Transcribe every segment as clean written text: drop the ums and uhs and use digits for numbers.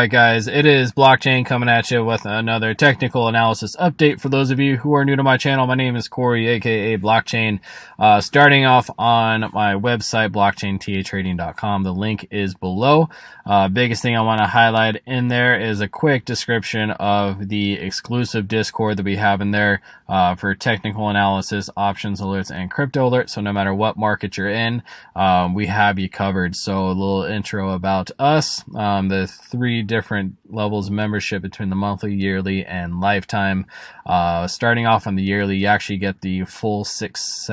Alright guys, it is Blockchain coming at you with another technical analysis update. For those of you who are new to my channel, my name is Corey, aka Blockchain. Starting off on my website, blockchaintrading.com. The link is below. Biggest thing I want to highlight in there is a quick description of the exclusive Discord that we have in there for technical analysis, options alerts, and crypto alerts. So no matter what market you're in, we have you covered. So a little intro about us. The three different levels of membership between the monthly, yearly, and lifetime. Starting off on the yearly, you actually get the full six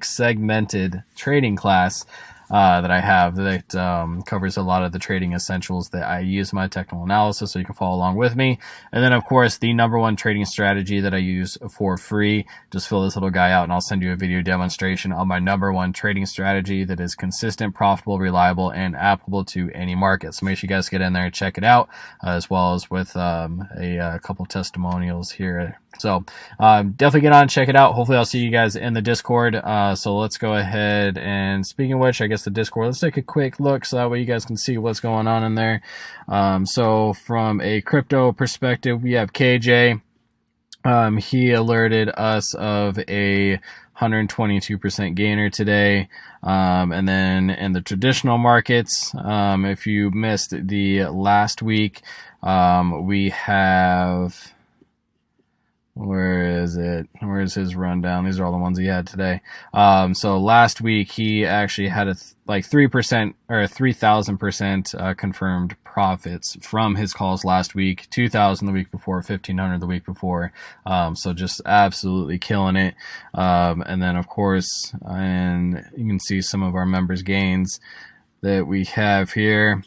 segmented trading class that I have that covers a lot of the trading essentials that I use in my technical analysis, so you can follow along with me. And then, of course, the #1 trading strategy that I use for free. Just fill this little guy out, and I'll send you a video demonstration on my #1 trading strategy that is consistent, profitable, reliable, and applicable to any market. So make sure you guys get in there and check it out, as well as with a couple testimonials here. So definitely get on and check it out. Hopefully I'll see you guys in the Discord. So let's go ahead, and speaking of which, I guess the Discord, let's take a quick look so that way you guys can see what's going on in there. So from a crypto perspective, we have KJ. He alerted us of a 122% gainer today. And then in the traditional markets, if you missed the last week, we have... Where is it? Where's his rundown? These are all the ones he had today. So last week he actually had like 3% or 3,000% confirmed profits from his calls last week. 2,000 the week before, 1,500 the week before. So just absolutely killing it. And then of course, and you can see some of our members' gains that we have here.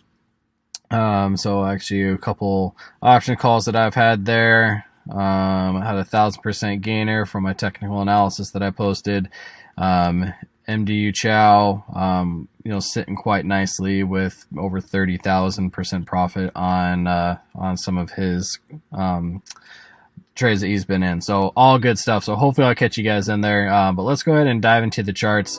So actually a couple option calls that I've had there. I had 1,000% gainer from my technical analysis that I posted. MDU Chow, sitting quite nicely with over 30,000% profit on some of his trades that he's been in. So all good stuff. So hopefully I'll catch you guys in there. But let's go ahead and dive into the charts.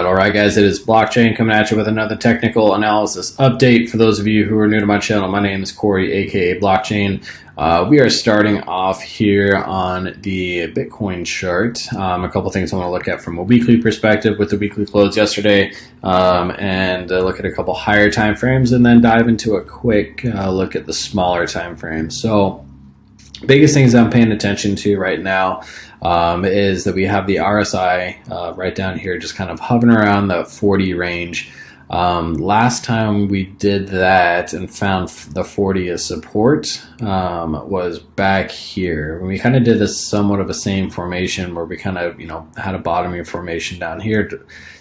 All right, guys, it is Blockchain coming at you with another technical analysis update. For those of you who are new to my channel, my name is Corey, aka Blockchain. We are starting off here on the Bitcoin chart. A couple things I want to look at from a weekly perspective with the weekly close yesterday, and look at a couple higher time frames, and then dive into a quick look at the smaller time frames. So biggest things I'm paying attention to right now is that we have the RSI right down here just kind of hovering around the 40 range. Last time we did that and found the 40 as support was back here. We kind of did this somewhat of a same formation where we kind of had a bottoming formation down here,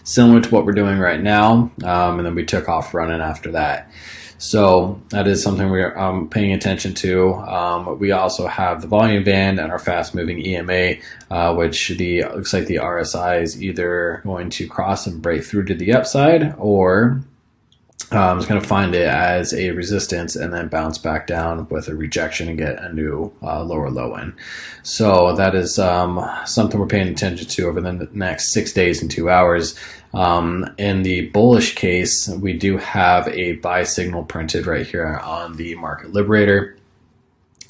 similar to what we're doing right now, and then we took off running after that. So that is something we're paying attention to. We also have the volume band and our fast-moving EMA, which looks like the RSI is either going to cross and break through to the upside, or is going to find it as a resistance and then bounce back down with a rejection and get a new lower low in. So that is something we're paying attention to over the next 6 days and 2 hours. In the bullish case, we do have a buy signal printed right here on the market liberator.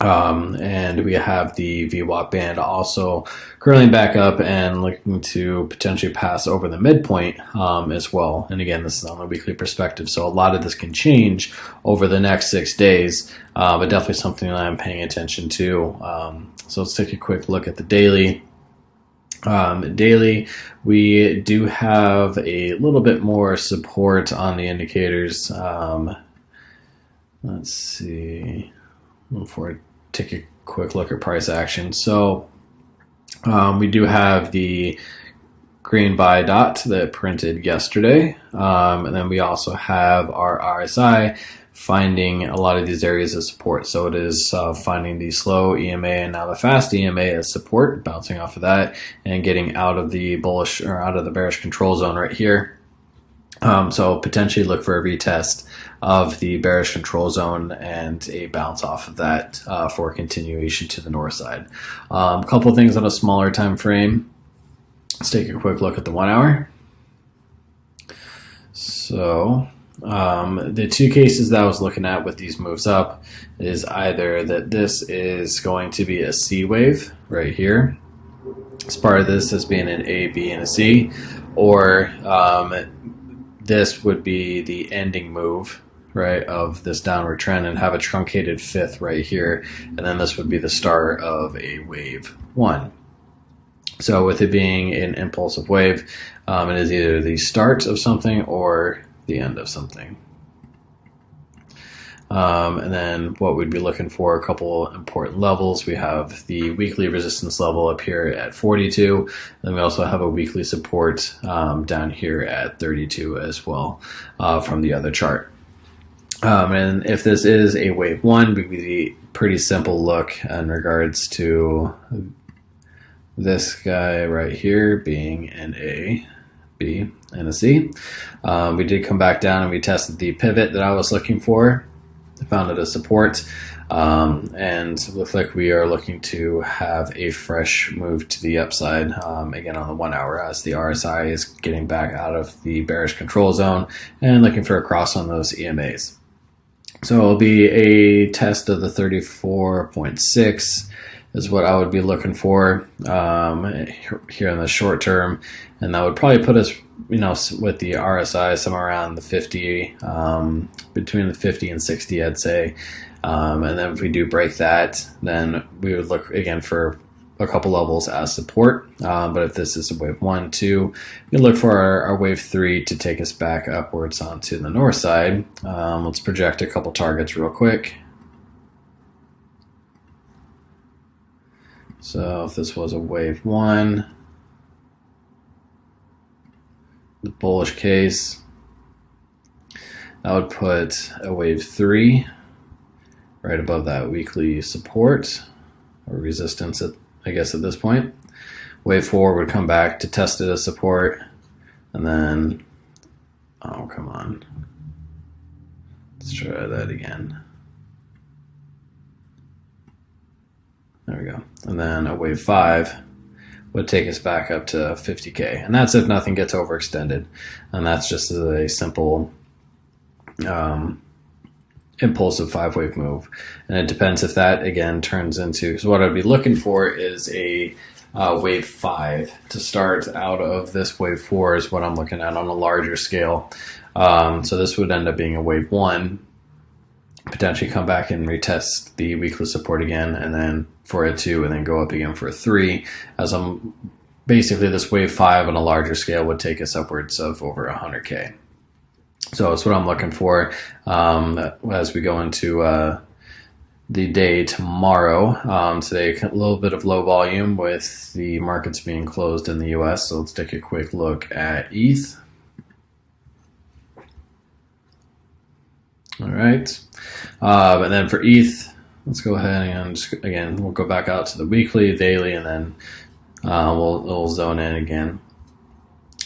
And we have the VWAP band also curling back up and looking to potentially pass over the midpoint as well. And again, this is on a weekly perspective, so a lot of this can change over the next 6 days, but definitely something that I'm paying attention to. So let's take a quick look at the daily. Daily, we do have a little bit more support on the indicators. Let's see, before I take a quick look at price action. So we do have the green BYBIT that printed yesterday, and then we also have our RSI finding a lot of these areas of support. So it is finding the slow EMA and now the fast EMA as support, bouncing off of that and getting out of the bullish or out of the bearish control zone right here. So potentially look for a retest of the bearish control zone and a bounce off of that for continuation to the north side. A couple things on a smaller time frame. Let's take a quick look at the 1 hour. So the two cases that I was looking at with these moves up is either that this is going to be a C wave right here, as part of this as being an A, B, and a C, or this would be the ending move, right, of this downward trend and have a truncated fifth right here, and then this would be the start of a wave one. So with it being an impulsive wave, it is either the start of something or the end of something. And then what we'd be looking for, a couple important levels. We have the weekly resistance level up here at 42. Then we also have a weekly support down here at 32 as well from the other chart. And if this is a wave one, would be a pretty simple look in regards to this guy right here being an A, B, and a C. We did come back down and we tested the pivot that I was looking for. I found it as support, and it looks like we are looking to have a fresh move to the upside again on the 1 hour, as the RSI is getting back out of the bearish control zone and looking for a cross on those EMAs. So it'll be a test of the 34.6 is what I would be looking for here in the short term, and that would probably put us, with the RSI somewhere around the 50, between the 50 and 60, I'd say. And then if we do break that, then we would look again for a couple levels as support. But if this is a wave 1, 2, we look for our wave 3 to take us back upwards onto the north side. Let's project a couple targets real quick. So if this was a wave 1, the bullish case, that would put a wave 3 right above that weekly support or resistance, I guess at this point. Wave 4 would come back to test it as support, and then, oh, come on. Let's try that again. There we go. And then a wave 5 would take us back up to 50K. And that's if nothing gets overextended. And that's just a simple impulsive 5-wave move. And it depends if that, again, turns into, because what I'd be looking for is a wave 5 to start out of this wave 4 is what I'm looking at on a larger scale. So this would end up being a wave 1, potentially come back and retest the weekly support again, and then for a 2, and then go up again for a 3, as I'm basically this wave 5 on a larger scale would take us upwards of over 100K. So that's what I'm looking for as we go into the day tomorrow. Today, a little bit of low volume with the markets being closed in the US. So let's take a quick look at ETH. All right. And then for ETH, let's go ahead and just, again, we'll go back out to the weekly, daily, and then we'll zone in again.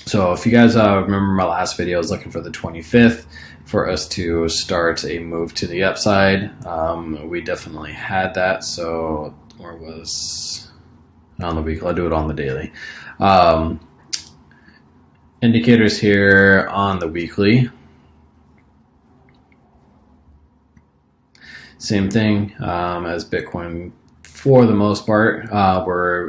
So if you guys remember my last video, I was looking for the 25th for us to start a move to the upside. We definitely had that. So where was on the weekly? I'll do it on the daily. Indicators here on the weekly. Same thing as Bitcoin for the most part,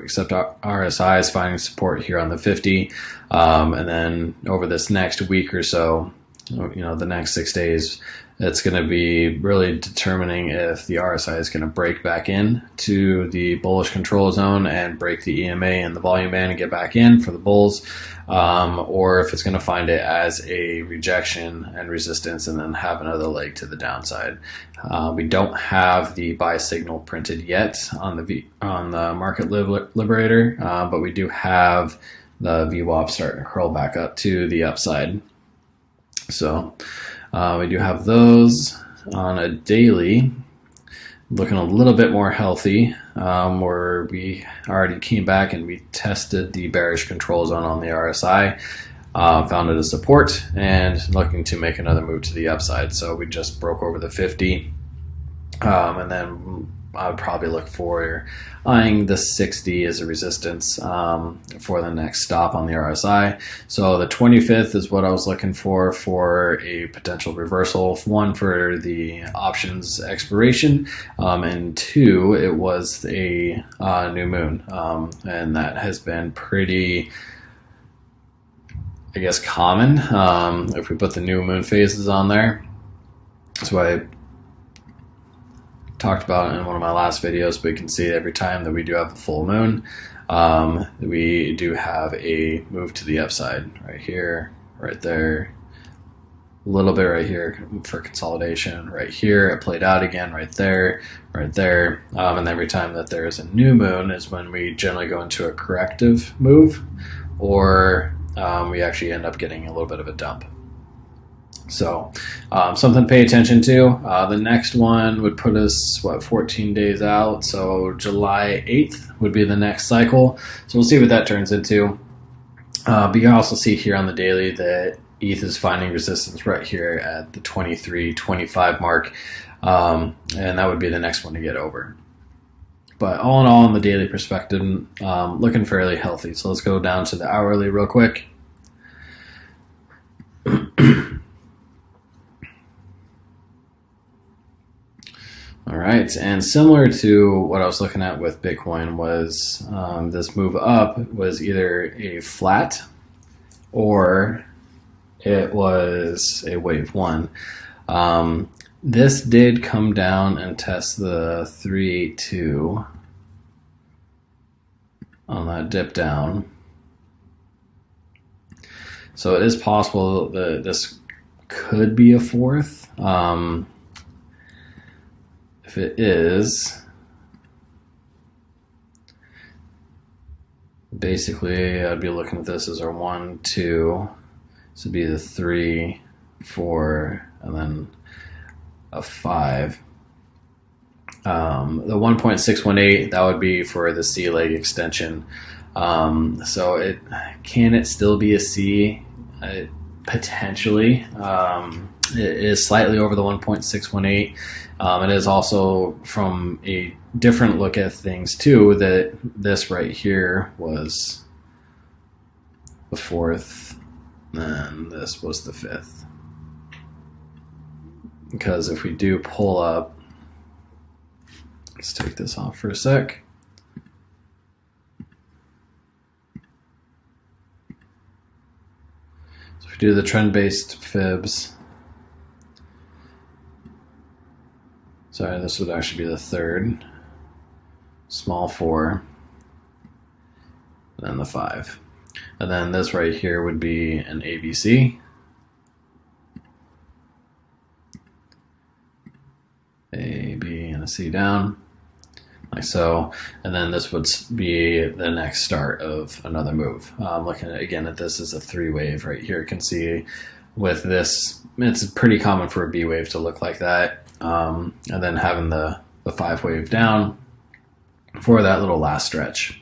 except RSI is finding support here on the 50. And then over this next week or so, the next 6 days, it's going to be really determining if the RSI is going to break back in to the bullish control zone and break the EMA and the volume band and get back in for the bulls, or if it's going to find it as a rejection and resistance and then have another leg to the downside. We don't have the buy signal printed yet on the market liberator, but we do have the VWAP starting to curl back up to the upside. So we do have those on a daily, looking a little bit more healthy, where we already came back and we tested the bearish control zone on the RSI. found it as support and looking to make another move to the upside. So we just broke over the 50, and then I would probably look for eyeing the 60 as a resistance for the next stop on the RSI. So the 25th is what I was looking for a potential reversal. One, for the options expiration, and two, it was a new moon, and that has been pretty, I guess, common if we put the new moon phases on there. That's why I talked about it in one of my last videos, but you can see every time that we do have a full moon, we do have a move to the upside right here, right there, a little bit right here for consolidation, right here it played out again, right there, and every time that there is a new moon is when we generally go into a corrective move, or we actually end up getting a little bit of a dump. So something to pay attention to. The next one would put us, 14 days out. So July 8th would be the next cycle. So we'll see what that turns into. But you can also see here on the daily that ETH is finding resistance right here at the 23.25 mark. And that would be the next one to get over. But all in all, on the daily perspective, looking fairly healthy. So let's go down to the hourly real quick. All right, and similar to what I was looking at with Bitcoin was this move up was either a flat or it was a wave one. This did come down and test the 382 on that dip down. So it is possible that this could be a fourth. If it is, basically I'd be looking at this as our 1, 2, this would be the 3, 4, and then a 5. The 1.618, that would be for the C leg extension. So it still be a C? Potentially. It is slightly over the 1.618. It is also, from a different look at things too, that this right here was the fourth, and this was the fifth. Because if we do pull up, let's take this off for a sec. So if we do the trend-based fibs, sorry, this would actually be the third, small 4, and then the 5. And then this right here would be an ABC. A, B, and a C down, like so. And then this would be the next start of another move. Looking at, again, at this as a 3 wave right here. You can see with this, it's pretty common for a B wave to look like that. And then having the 5 wave down for that little last stretch.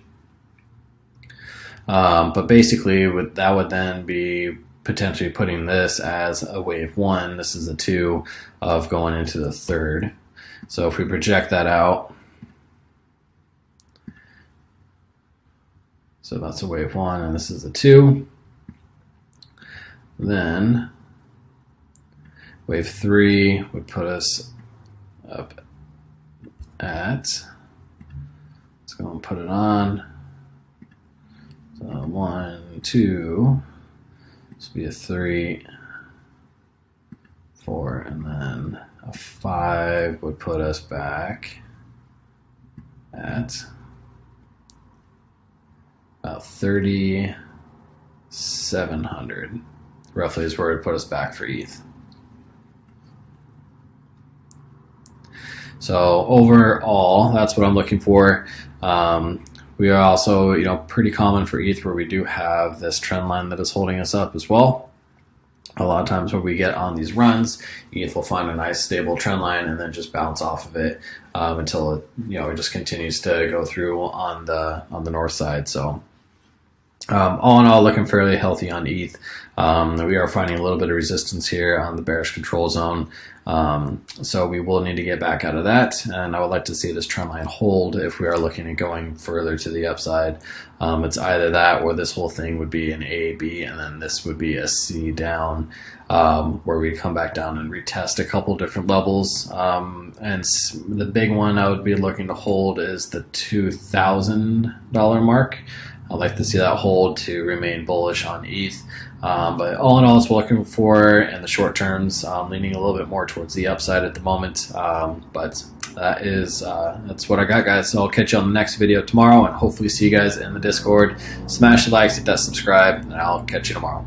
But basically, that would then be potentially putting this as a wave 1. This is a 2 of going into the third. So if we project that out, so that's a wave 1, and this is a 2. Then wave 3 would put us up at, let's go and put it on. So 1, 2, this would be a 3, 4, and then a 5 would put us back at about 3,700. Roughly is where it would put us back for ETH. So overall, that's what I'm looking for. We are also, pretty common for ETH where we do have this trend line that is holding us up as well. A lot of times when we get on these runs, ETH will find a nice stable trend line and then just bounce off of it until it, it just continues to go through on the north side. So All in all, looking fairly healthy on ETH. We are finding a little bit of resistance here on the bearish control zone. So we will need to get back out of that, and I would like to see this trend line hold if we are looking at going further to the upside. It's either that or this whole thing would be an A, B, and then this would be a C down, where we come back down and retest a couple different levels. And the big one I would be looking to hold is the $2,000 mark. I'd like to see that hold to remain bullish on ETH. But all in all, it's looking for in the short terms, leaning a little bit more towards the upside at the moment. But that's what I got, guys. So I'll catch you on the next video tomorrow, and hopefully see you guys in the Discord. Smash the likes, hit that subscribe, and I'll catch you tomorrow.